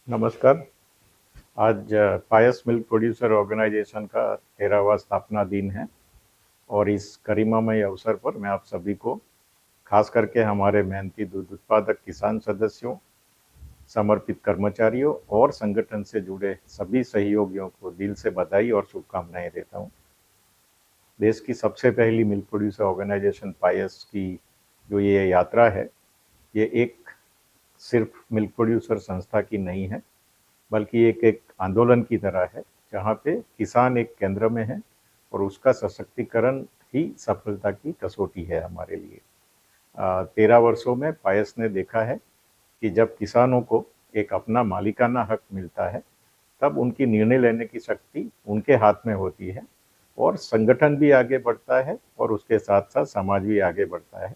नमस्कार। आज पायस milk producer organisation का 13वां स्थापना दिन है और इस गरिमामय अवसर पर मैं आप सभी को, खास करके हमारे मेहनती दूध उत्पादक किसान सदस्यों, समर्पित कर्मचारियों और संगठन से जुड़े सभी सहयोगियों को दिल से बधाई और शुभकामनाएं देता हूं। देश की सबसे पहली मिल्क प्रोड्यूसर ऑर्गेनाइजेशन पायस की जो ये यात्रा है, ये एक सिर्फ मिल्क प्रोड्यूसर संस्था की नहीं है, बल्कि एक आंदोलन की तरह है, जहाँ पे किसान एक केंद्र में है और उसका सशक्तिकरण ही सफलता की कसौटी है हमारे लिए। 13 वर्षों में पायस ने देखा है कि जब किसानों को एक अपना मालिकाना हक मिलता है, तब उनकी निर्णय लेने की शक्ति उनके हाथ में होती है और संगठन भी आगे बढ़ता है और उसके साथ साथ समाज भी आगे बढ़ता है।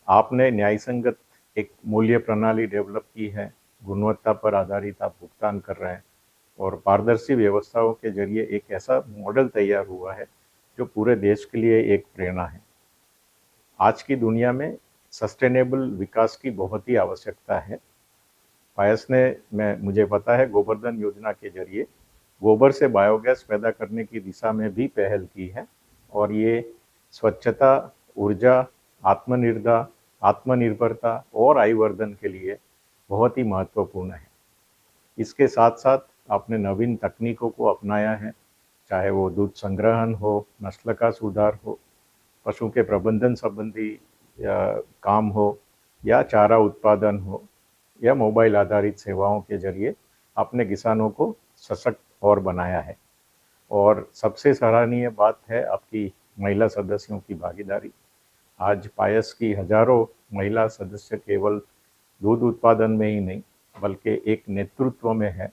आपने न्याय संगत एक मूल्य प्रणाली डेवलप की है, गुणवत्ता पर आधारित आप भुगतान कर रहे हैं और पारदर्शी व्यवस्थाओं के जरिए एक ऐसा मॉडल तैयार हुआ है जो पूरे देश के लिए एक प्रेरणा है। आज की दुनिया में सस्टेनेबल विकास की बहुत ही आवश्यकता है। पायस ने मुझे पता है गोवर्धन योजना के जरिए गोबर से बायोगैस पैदा करने की दिशा में भी पहल की है और ये स्वच्छता, ऊर्जा, आत्मनिर्भरता और आयुवर्धन के लिए बहुत ही महत्वपूर्ण है। इसके साथ साथ आपने नवीन तकनीकों को अपनाया है, चाहे वो दूध संग्रहण हो, नस्ल का सुधार हो, पशु के प्रबंधन संबंधी काम हो, या चारा उत्पादन हो, या मोबाइल आधारित सेवाओं के जरिए आपने किसानों को सशक्त और बनाया है। और सबसे सराहनीय बात है आपकी महिला सदस्यों की भागीदारी। आज पायस की हजारों महिला सदस्य केवल दूध उत्पादन में ही नहीं, बल्कि एक नेतृत्व में है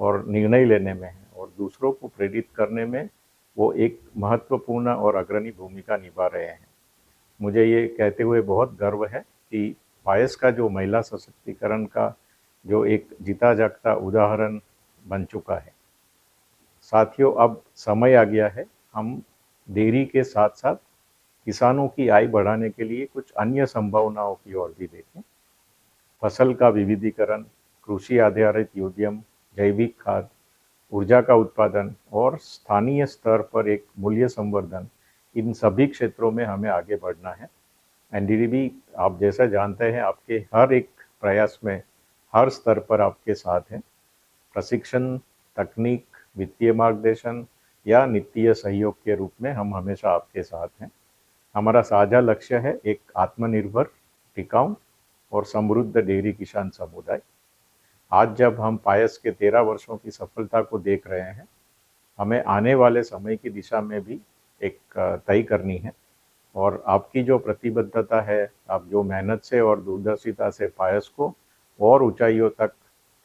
और निर्णय लेने में है और दूसरों को प्रेरित करने में वो एक महत्वपूर्ण और अग्रणी भूमिका निभा रहे हैं। मुझे ये कहते हुए बहुत गर्व है कि पायस का जो महिला सशक्तिकरण का जो एक जीता जागता उदाहरण बन चुका है। साथियों, अब समय आ गया है हम डेयरी के साथ साथ किसानों की आय बढ़ाने के लिए कुछ अन्य संभावनाओं की ओर भी देखें। फसल का विविधीकरण, कृषि आधारित उद्यम, जैविक खाद, ऊर्जा का उत्पादन और स्थानीय स्तर पर एक मूल्य संवर्धन, इन सभी क्षेत्रों में हमें आगे बढ़ना है। एनडीडीबी, आप जैसा जानते हैं, आपके हर एक प्रयास में हर स्तर पर आपके साथ हैं। प्रशिक्षण, तकनीक, वित्तीय मार्गदर्शन या नित्य सहयोग के रूप में हम हमेशा आपके साथ हैं। हमारा साझा लक्ष्य है एक आत्मनिर्भर, टिकाऊ और समृद्ध डेयरी किसान समुदाय। आज जब हम पायस के 13 वर्षों की सफलता को देख रहे हैं, हमें आने वाले समय की दिशा में भी एक तय करनी है और आपकी जो प्रतिबद्धता है, आप जो मेहनत से और दूरदर्शिता से पायस को और ऊंचाइयों तक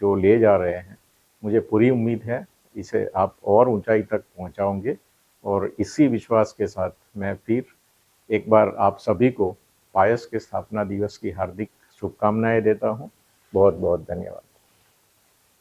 जो ले जा रहे हैं, मुझे पूरी उम्मीद है इसे आप और ऊंचाई तक पहुंचाओगे। और इसी विश्वास के साथ मैं फिर एक बार आप सभी को पायस के स्थापना दिवस की हार्दिक शुभकामनाएं देता हूं। बहुत बहुत धन्यवाद।